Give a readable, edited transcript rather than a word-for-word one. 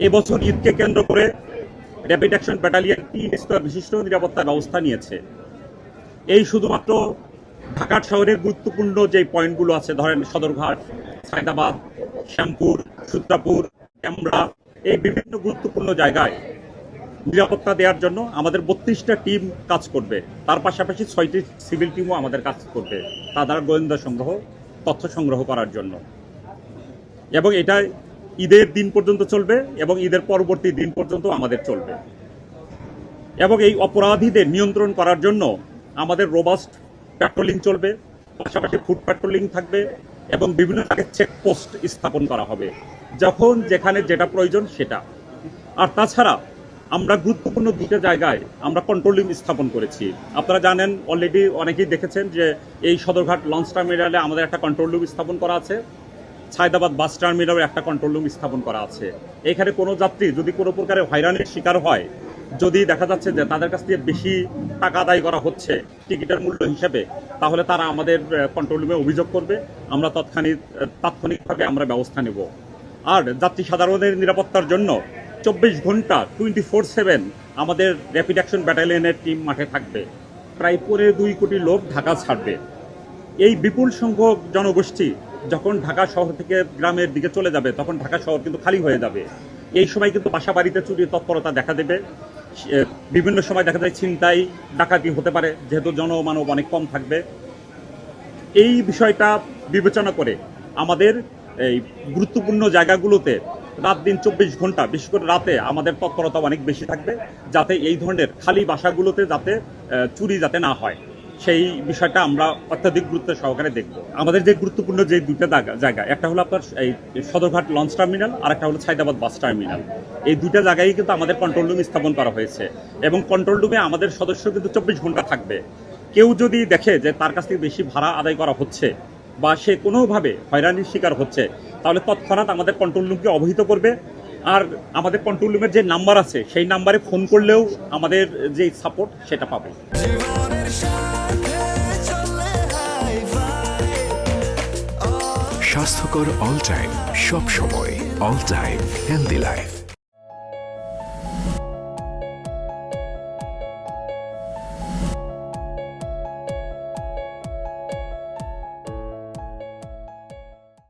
এবছর ঈদকে কেন্দ্র করে র্যাপিড অ্যাকশন ব্যাটালিয়ন 3 স্তর বিশিষ্ট নিরাপত্তা ব্যবস্থা নিয়েছে। এই শুধুমাত্র ঢাকা শহরের গুরুত্বপূর্ণ যে পয়েন্টগুলো আছে, ধরেন সদরঘাট, সায়দাবাদ, শ্যামপুর, সূত্রাপুর, ক্যামরা, এই বিভিন্ন গুরুত্বপূর্ণ জায়গায় নিরাপত্তা দেওয়ার জন্য আমাদের 32টা টিম কাজ করবে। তার পাশাপাশি 6টি সিভিল টিমও আমাদের কাজ করবে তাদের গোয়েন্দা সংগ্রহ, তথ্য সংগ্রহ করার জন্য। এবং এটা ঈদের দিন পর্যন্ত চলবে এবং ঈদের পরবর্তী দিন পর্যন্ত আমাদের চলবে। এবং এই অপরাধীদের নিয়ন্ত্রণ করার জন্য আমাদের রোবাস্ট প্যাট্রোলিং চলবে, পাশাপাশি ফুট প্যাট্রোলিং থাকবে এবং বিভিন্ন জায়গায় চেকপোস্ট স্থাপন করা হবে যখন যেখানে যেটা প্রয়োজন সেটা। আর তাছাড়া আমরা গুরুত্বপূর্ণ দুটো জায়গায় আমরা কন্ট্রোল রুম স্থাপন করেছি। আপনারা জানেন, অলরেডি অনেকেই দেখেছেন যে এই সদরঘাট লঞ্চ টার্মিনালে আমাদের একটা কন্ট্রোল রুম স্থাপন করা আছে, সায়দাবাদ বাস টার্মিনালে একটা কন্ট্রোল রুম স্থাপন করা আছে। এখানে কোনো যাত্রী যদি কোনো প্রকারের হয়রানির শিকার হয়, যদি দেখা যাচ্ছে যে তাদের কাছ থেকে বেশি টাকা আদায় করা হচ্ছে টিকিটের মূল্য হিসেবে, তাহলে তারা আমাদের কন্ট্রোল রুমে অভিযোগ করবে, আমরা তাৎক্ষণিকভাবে আমরা ব্যবস্থা নেব। আর যাত্রী সাধারণের নিরাপত্তার জন্য 24 ঘন্টা 24/7 আমাদের র্যাপিড অ্যাকশন ব্যাটালিয়নের টিম মাঠে থাকবে। প্রায় 2.5 কোটি লোক ঢাকা ছাড়বে। এই বিপুল সংখ্যক জনগোষ্ঠী যখন ঢাকা শহর থেকে গ্রামের দিকে চলে যাবে, তখন ঢাকা শহর কিন্তু খালি হয়ে যাবে। এই সময় কিন্তু বাসা বাড়িতে চুরির তৎপরতা দেখা দেবে। বিভিন্ন সময় দেখা যায় ছিনতাই, ডাকাতি হতে পারে, যেহেতু জনমানব অনেক কম থাকবে। এই বিষয়টা বিবেচনা করে আমাদের এই গুরুত্বপূর্ণ জায়গাগুলোতে রাত দিন 24 ঘন্টা, বিশেষ করে রাতে আমাদের তৎপরতা অনেক বেশি থাকবে, যাতে এই ধরনের খালি বাসাগুলোতে যাতে চুরি যাতে না হয়, সেই বিষয়টা আমরা অত্যাধিক গুরুত্ব সহকারে দেখব। আমাদের যে গুরুত্বপূর্ণ যে দুইটা জায়গা, একটা হলো আপনার এই সদরঘাট লঞ্চ টার্মিনাল, আর একটা হলো সায়দাবাদ বাস টার্মিনাল। এই দুইটা জায়গায় কিন্তু আমাদের কন্ট্রোল রুম স্থাপন করা হয়েছে এবং কন্ট্রোল রুমে আমাদের সদস্য কিন্তু 24 ঘন্টা থাকবে। কেউ যদি দেখে যে তার কাছ থেকে বেশি ভাড়া আদায় করা হচ্ছে বা সে কোনোভাবে হয়রানির শিকার হচ্ছে, তাহলে তৎক্ষণাৎ আমাদের কন্ট্রোল রুমকে অবহিত করবে। আর আমাদের কন্ট্রোল রুমের যে নাম্বার আছে, সেই নাম্বারে ফোন করলেও আমাদের যে সাপোর্ট সেটা পাবে। স্বাস্থ্যকর অল টাইম, সব সময় অল টাইম হেলদি লাইফ।